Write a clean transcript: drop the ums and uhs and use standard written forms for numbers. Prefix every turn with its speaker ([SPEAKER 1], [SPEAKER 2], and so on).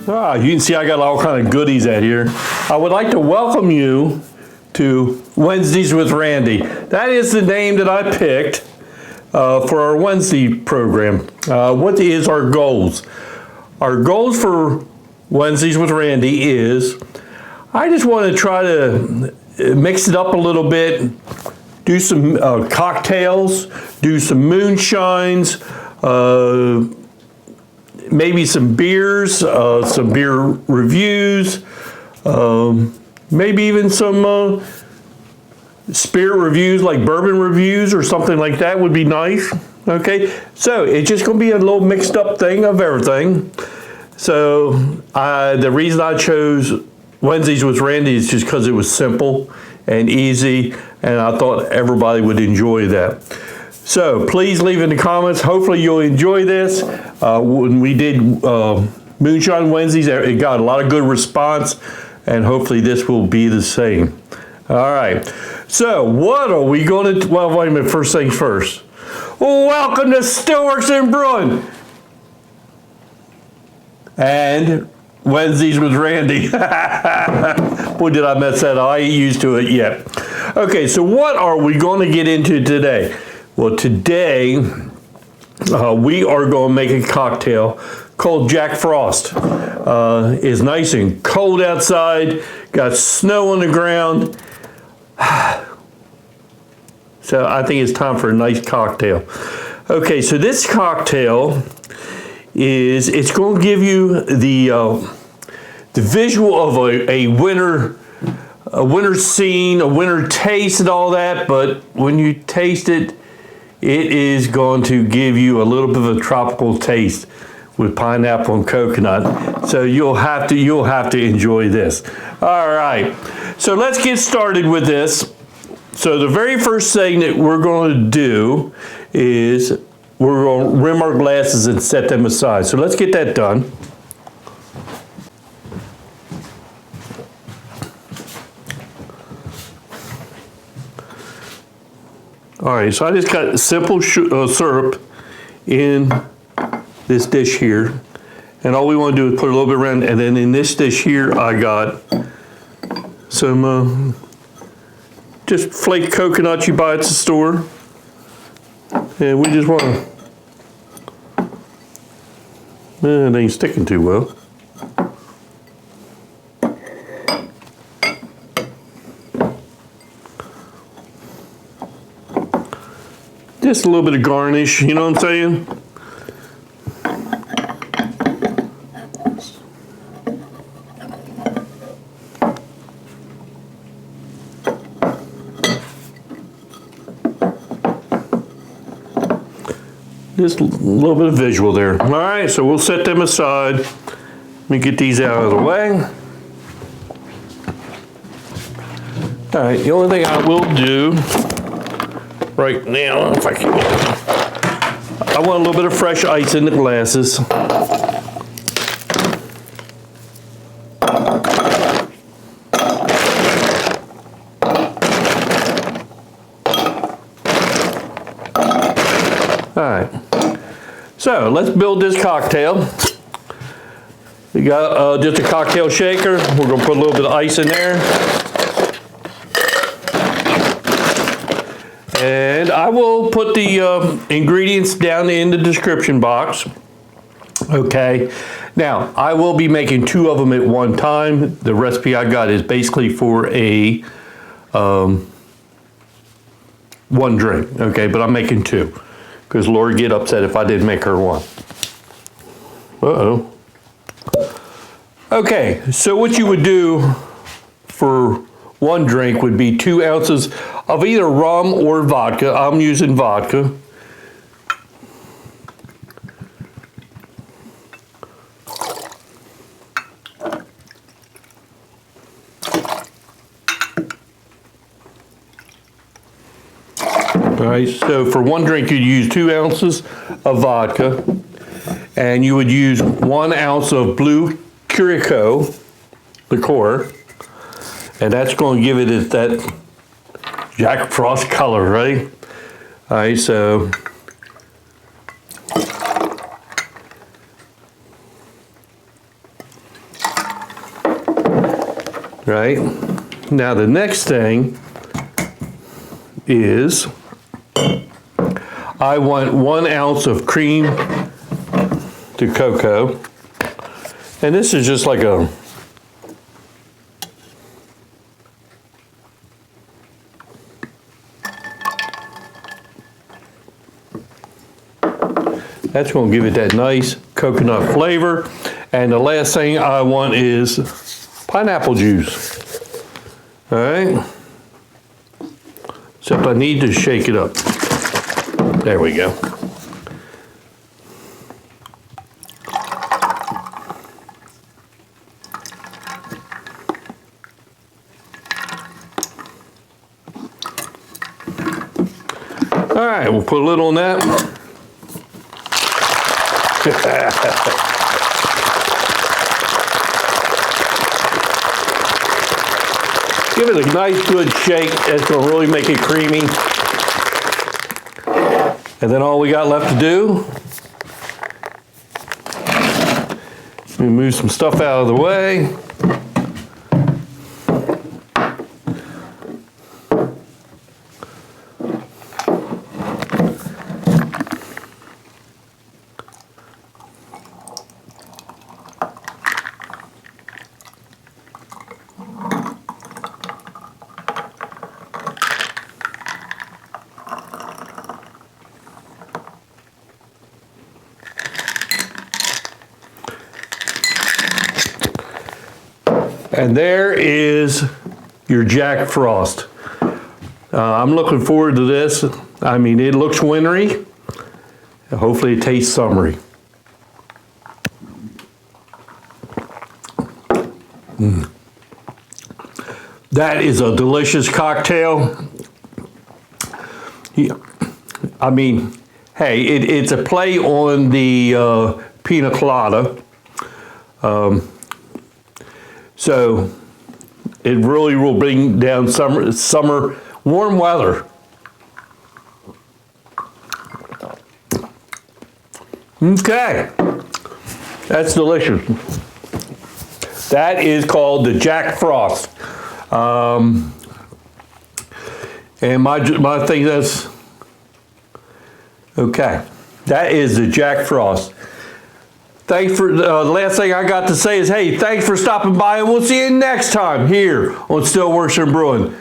[SPEAKER 1] You can see I got all kind of goodies out here. I would like to welcome you to Wednesdays with Randy. That is the name that I picked for our Wednesday program. What is our goals? Our goals for Wednesdays with Randy is I just want to try to mix it up a little bit, do some cocktails, do some moonshines, maybe some beers, some beer reviews, maybe even some spirit reviews like bourbon reviews or something like that would be nice. Okay, so it's just going to be a little mixed up thing of everything. So the reason I chose Wednesdays with Randy is just because it was simple and easy, and I thought everybody would enjoy that. So please leave in the comments. Hopefully you'll enjoy this. When we did Moonshine Wednesdays, it got a lot of good response, and hopefully this will be the same. All right. So what are we going to? Well, wait a minute. First things first. Welcome to Stillworks and Brewing and Wednesdays with Randy. Boy, did I mess that up. I ain't used to it yet. Okay, so what are we going to get into today? Well, today we are going to make a cocktail called Jack Frost. It's nice and cold outside, got snow on the ground. So I think it's time for a nice cocktail. Okay, so this cocktail it's going to give you the visual of a winter scene, a winter taste and all that, but when you taste it, it is going to give you a little bit of a tropical taste with pineapple and coconut. So you'll have to enjoy this. All right, so let's get started with this. So the very first thing that we're going to do is we're going to rim our glasses and set them aside. So let's get that done. All right, so I just got simple syrup in this dish here. And all we want to do is put a little bit around, and then in this dish here, I got some just flake coconut you buy at the store. And we just want to, it ain't sticking too well. Just a little bit of garnish, you know what I'm saying? Just a little bit of visual there. All right, so we'll set them aside. Let me get these out of the way. All right, the only thing I will do right now, if I can get it, I want a little bit of fresh ice in the glasses. All right, so let's build this cocktail. We got just a cocktail shaker. We're gonna put a little bit of ice in there. And I will put the ingredients down in the description box. Okay, now I will be making 2 of them at one time. The recipe I got is basically for a 1 drink, okay, but I'm making 2. Because Lori get upset if I didn't make her 1. Uh-oh. Okay, so what you would do for 1 drink would be 2 ounces of either rum or vodka. I'm using vodka. All right, so for 1 drink, you'd use 2 ounces of vodka, and you would use 1 ounce of Blue Curacao liqueur, and that's going to give it that Jack Frost color, right? All right, so right? Now the next thing is I want 1 ounce of cream to cocoa. And this is just like a that's going to give it that nice coconut flavor. And the last thing I want is pineapple juice. All right. Except I need to shake it up. There we go. All right, we'll put a little on that. Give it a nice good shake. That's going to really make it creamy. And then all we got left to do, we move some stuff out of the way. And there is your Jack Frost. I'm looking forward to this. I mean, it looks wintry. Hopefully it tastes summery. That is a delicious cocktail. Yeah. I mean, hey, it's a play on the pina colada. So it really will bring down summer warm weather. Okay, that's delicious. That is called the Jack Frost. And my thing is, okay, that is the Jack Frost. Thanks for, the last thing I got to say is, hey, thanks for stopping by, and we'll see you next time here on Stillworks and Brewing.